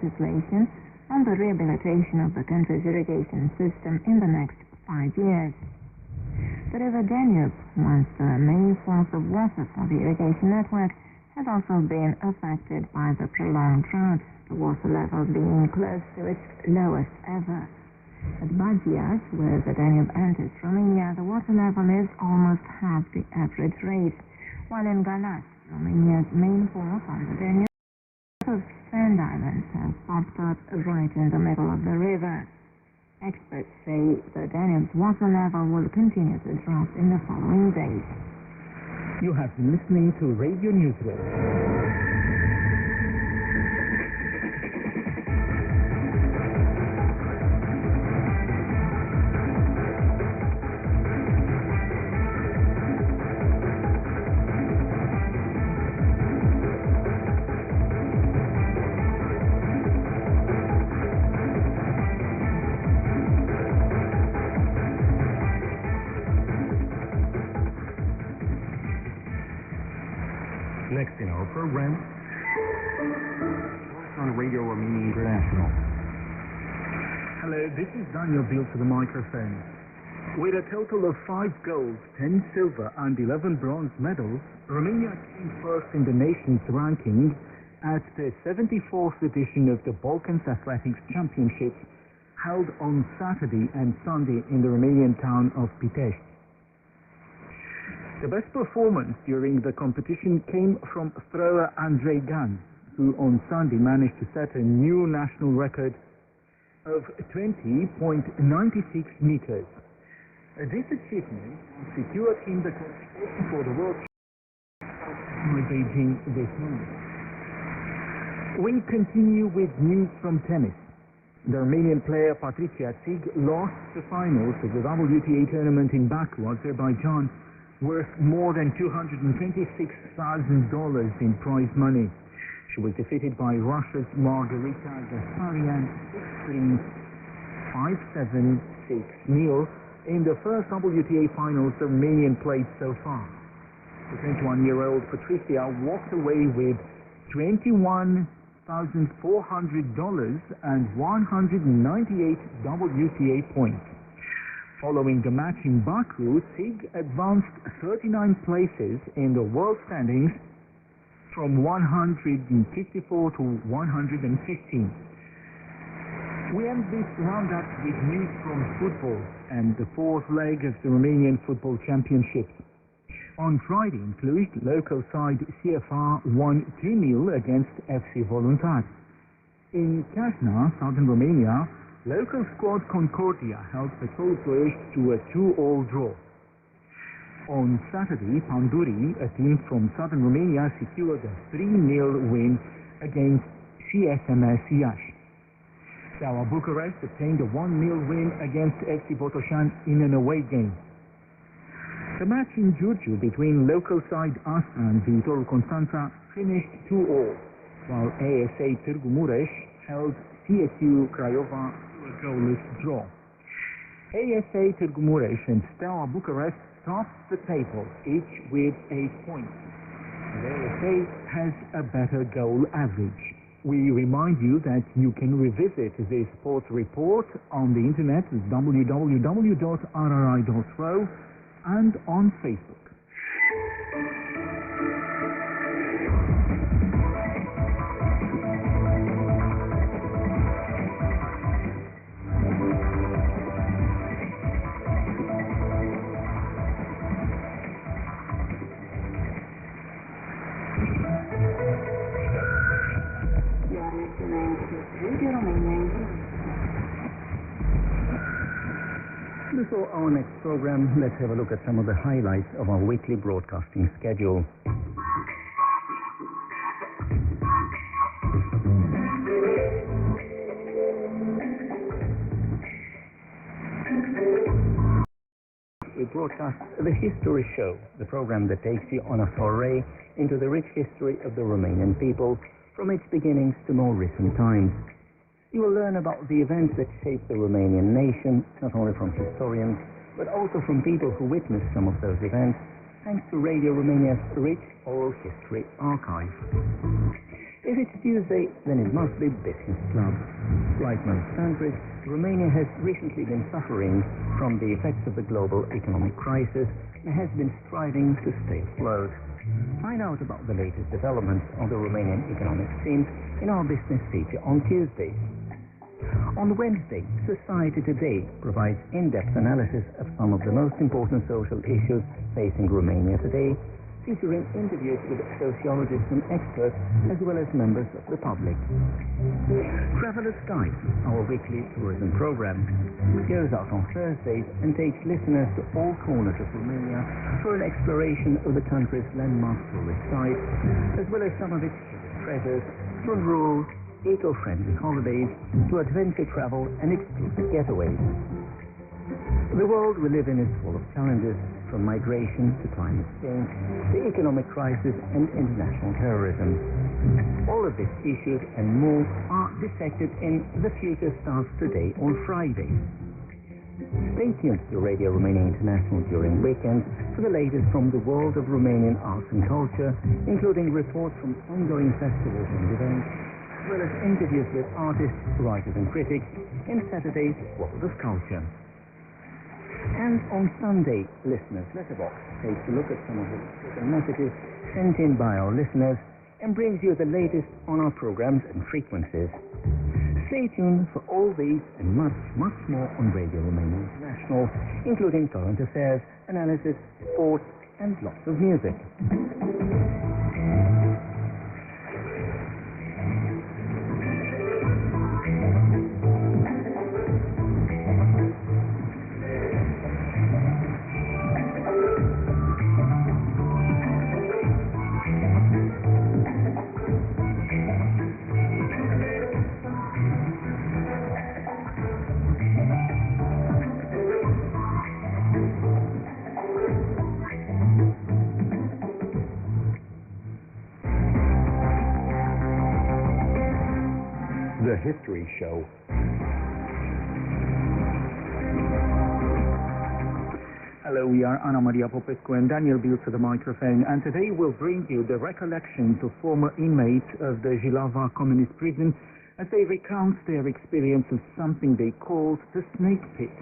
legislation on the rehabilitation of the country's irrigation system in the next 5 years. The River Danube, once the main source of water for the irrigation network, has also been affected by the prolonged drought, the water level being close to its lowest ever. At Bagias, where the Danube enters Romania, the water level is almost half the average rate, while in Galați, Romania's main port on the Danube, of sand islands have popped up right in the middle of the river. Experts say the Danube's water level will continue to drop in the following days. You have been listening to Radio Newswave. Next in our program, on Radio Romania International. Hello, this is Daniel Bill to the microphone. With a total of 5 gold, 10 silver and 11 bronze medals, Romania came first in the nation's ranking at the 74th edition of the Balkans Athletics Championships held on Saturday and Sunday in the Romanian town of Pitești. The best performance during the competition came from thrower Andrei Gan, who on Sunday managed to set a new national record of 20.96 meters. This achievement secured him the qualification for the World Championship in Beijing this month. We continue with news from tennis. The Romanian player Patricia Țig lost the finals of the WTA tournament in Baku, Azerbaijan, worth more than $226,000 in prize money. She was defeated by Russia's Margarita Gasparyan 6-3, 5-7, 6-0 in the first WTA finals the Romanian played so far. The 21-year-old Patricia walked away with $21,400 and 198 WTA points. Following the match in Baku, Țig advanced 39 places in the world standings from 154 to 115. We end this roundup with news from football and the fourth leg of the Romanian Football Championships. On Friday in Cluj, local side CFR won 2-0 against FC Voluntari. In Chiajna, southern Romania, local squad Concordia held Petrol Ploiești to a 2-2 draw. On Saturday, Panduri, a team from southern Romania, secured a 3-0 win against CSMS Iași. Steaua Bucharest obtained a 1-0 win against FC Botoșani in an away game. The match in Giurgiu between local side Asta and Viitorul Constanța finished 2-2, while ASA Târgu Mureș held CSU Craiova to a goalless draw. ASA Târgu Mureș and Steaua Bucharest topped the table, each with 8 points. And ASA has a better goal average. We remind you that you can revisit this sports report on the internet at www.rri.ro and on Facebook. Before our next program, let's have a look at some of the highlights of our weekly broadcasting schedule. We broadcast the History Show, the program that takes you on a foray into the rich history of the Romanian people from its beginnings to more recent times. You will learn about the events that shaped the Romanian nation, not only from historians, but also from people who witnessed some of those events, thanks to Radio Romania's rich oral history archive. If it's Tuesday, then it must be business club. Like most countries, Romania has recently been suffering from the effects of the global economic crisis and has been striving to stay afloat. Find out about the latest developments on the Romanian economic scene in our business feature on Tuesday. On Wednesday, Society Today provides in-depth analysis of some of the most important social issues facing Romania today, featuring interviews with sociologists and experts, as well as members of the public. Traveler's Guide, our weekly tourism program, goes out on Thursdays and takes listeners to all corners of Romania for an exploration of the country's landmark tourist sites, as well as some of its hidden treasures, from rural, eco-friendly holidays to adventure travel and exclusive getaways. The world we live in is full of challenges, from migration to climate change, the economic crisis and international terrorism. All of these issues and more are dissected in The Future Starts Today on Friday. Stay tuned to Radio Romania International during weekends for the latest from the world of Romanian arts and culture, including reports from ongoing festivals and events, as well as interviews with artists, writers and critics in Saturday's World of Culture. And on Sunday, Listeners' Letterbox takes a look at some of the messages sent in by our listeners and brings you the latest on our programs and frequencies. Stay tuned for all these and much, much more on Radio Romania International, including current affairs, analysis, sports, and lots of music. The History Show. Hello, we are Ana Maria Popescu and Daniel Bilz at the microphone, and today we'll bring you the recollections of former inmates of the Jilava communist prison as they recount their experience of something they called the Snake Pit.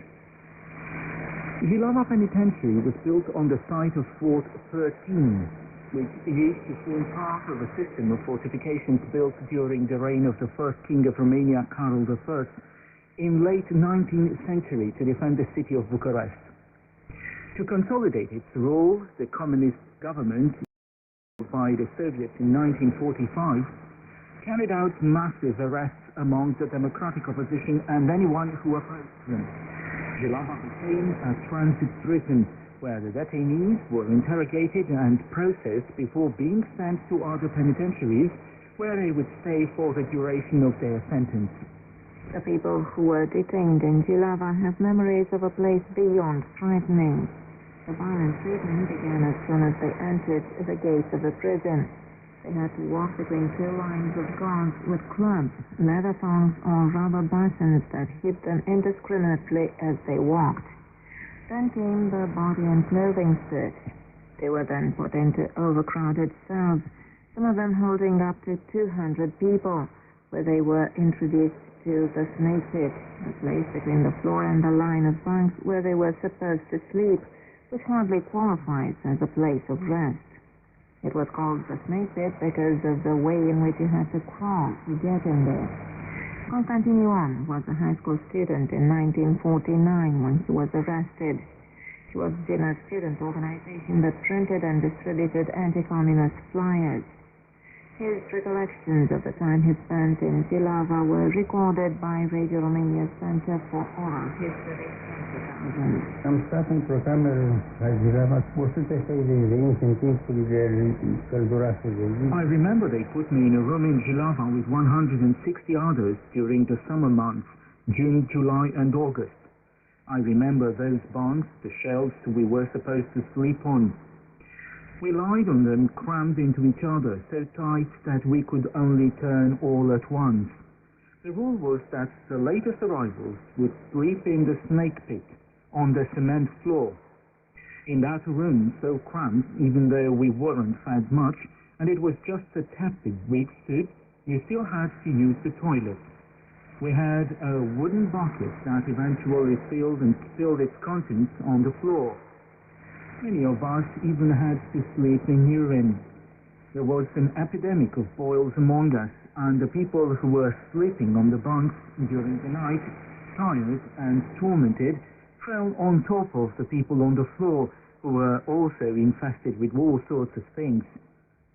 Jilava Penitentiary was built on the site of Fort 13, which used to form part of a system of fortifications built during the reign of the first king of Romania, Carol I, in late 19th century to defend the city of Bucharest. To consolidate its role, the communist government, by the Soviets in 1945, carried out massive arrests among the democratic opposition and anyone who opposed them. Jilava became a transit prison where the detainees were interrogated and processed before being sent to other penitentiaries where they would stay for the duration of their sentence. The people who were detained in Jilava have memories of a place beyond frightening. The violent treatment began as soon as they entered the gates of the prison. They had to walk between two lines of guards with clubs, leather thongs, or rubber buttons that hit them indiscriminately as they walked. Then came the body and clothing search. They were then put into overcrowded cells, some of them holding up to 200 people, where they were introduced to the Snake Pit, a place between the floor and the line of bunks where they were supposed to sleep, which hardly qualifies as a place of rest. It was called the Snake Pit because of the way in which you had to crawl to get in there. Constantin Ioan was a high school student in 1949 when he was arrested. He was in a student organization that printed and distributed anti-communist flyers. His recollections of the time he spent in Jilava were recorded by Radio Romania Center for Oral History in 2000. Am stat în programele la Jilava 160 de inși în timpul călduroase de zi. I remember they put me in a room in Jilava with 160 others during the summer months, June, July and August. I remember those bunks, the shelves we were supposed to sleep on. We lied on them crammed into each other, so tight that we could only turn all at once. The rule was that the latest arrivals would sleep in the Snake Pit, on the cement floor. In that room, so cramped, even though we weren't fed much, and it was just a tepid week stood, you still had to use the toilet. We had a wooden bucket that eventually spilled its contents on the floor. Many of us even had to sleep in urine. There was an epidemic of boils among us, and the people who were sleeping on the bunks during the night, tired and tormented, fell on top of the people on the floor who were also infested with all sorts of things.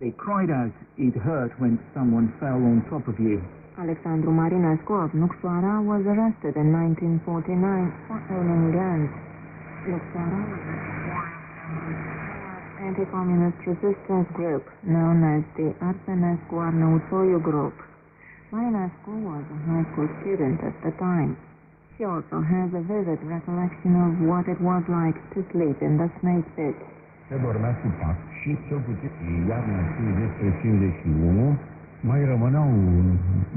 They cried out it hurt when someone fell on top of you. Alexandru Marinescu of Nucsoara was arrested in 1949 for owning land. Nucsoara was an anti-communist resistance group known as the Arsenescu Arnauțoiu group. Marinescu was a high school student at the time. He also has a vivid recollection of what it was like to sleep in the snake pit. Se dormea sub pat și cel puțin iarna 50-51 mai rămâneau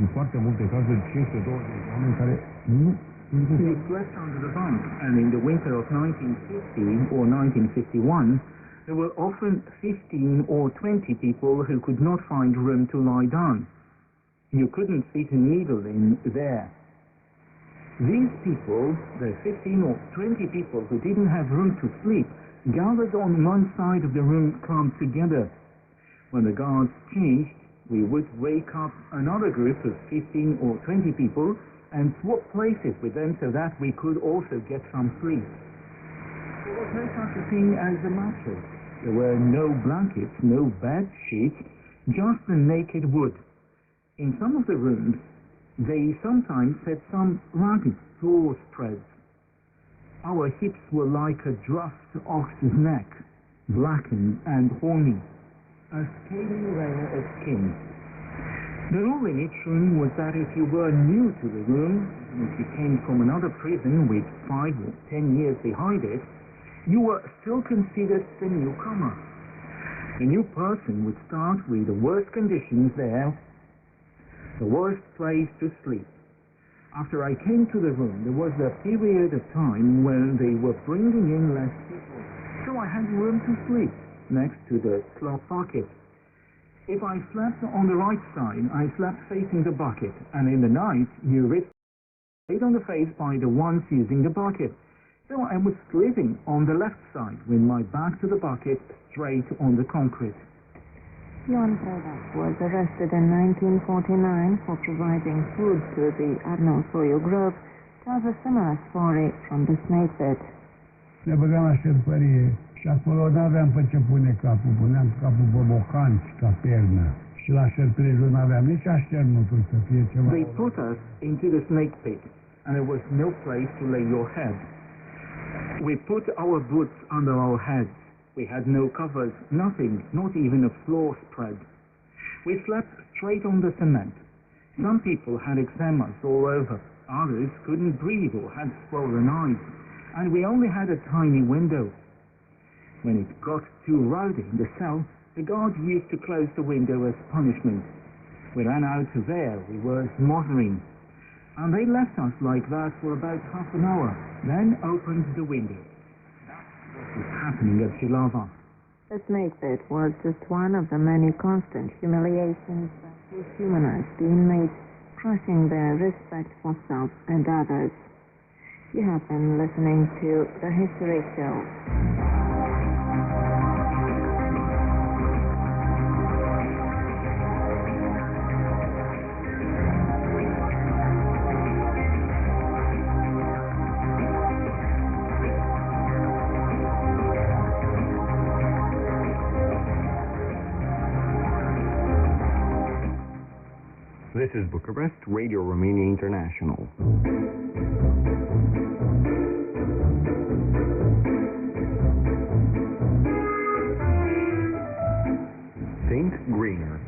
în foarte multe cazuri 520 de oameni care nu He slept under the bunk, and in the winter of 1950 or 1951, there were often 15 or 20 people who could not find room to lie down. You couldn't fit a needle in there. These people, the 15 or 20 people who didn't have room to sleep, gathered on one side of the room clumped together. When the guards changed, we would wake up another group of 15 or 20 people and swap places with them so that we could also get some sleep. There was no such a thing as a mattress. There were no blankets, no bed sheets, just the naked wood. In some of the rooms, they sometimes had some ragged floor spreads. Our hips were like a druffed ox's neck, blackened and horny, a scaly layer of skin. The rule in each room was that if you were new to the room, if you came from another prison with 5 or 10 years behind it, you were still considered the newcomer. The new person would start with the worst conditions there, the worst place to sleep. After I came to the room, there was a period of time when they were bringing in less people, so I had room to sleep next to the slop bucket. If I slept on the right side, I slept facing the bucket, and in the night, you risked laid on the face by the ones using the bucket. So I was sleeping on the left side with my back to the bucket, straight on the concrete. Ion Predac was arrested in 1949 for providing food to the Arnauțoiu group, tells a similar story from the snake pit. Ne băgam la șerpărie și acolo n-aveam pe ce pune capul, puneam capul pe bocanci ca pernă. Și la șerpărie nu aveam nici așternutul să fie ceva. They put us into the snake pit, and there was no place to lay your head. We put our boots under our heads. We had no covers, nothing, not even a floor spread. We slept straight on the cement. Some people had eczemas all over, others couldn't breathe or had swollen eyes, and we only had a tiny window. When it got too rowdy in the cell, the guard used to close the window as punishment. We ran out of air, we were smothering, and they left us like that for about half an hour, then opened the window. Was happening at Jilava. The snake pit was just one of the many constant humiliations that dehumanized the inmates, crushing their respect for self and others. You have been listening to The History Show. This is Bucharest, Radio Romania International. Think greener.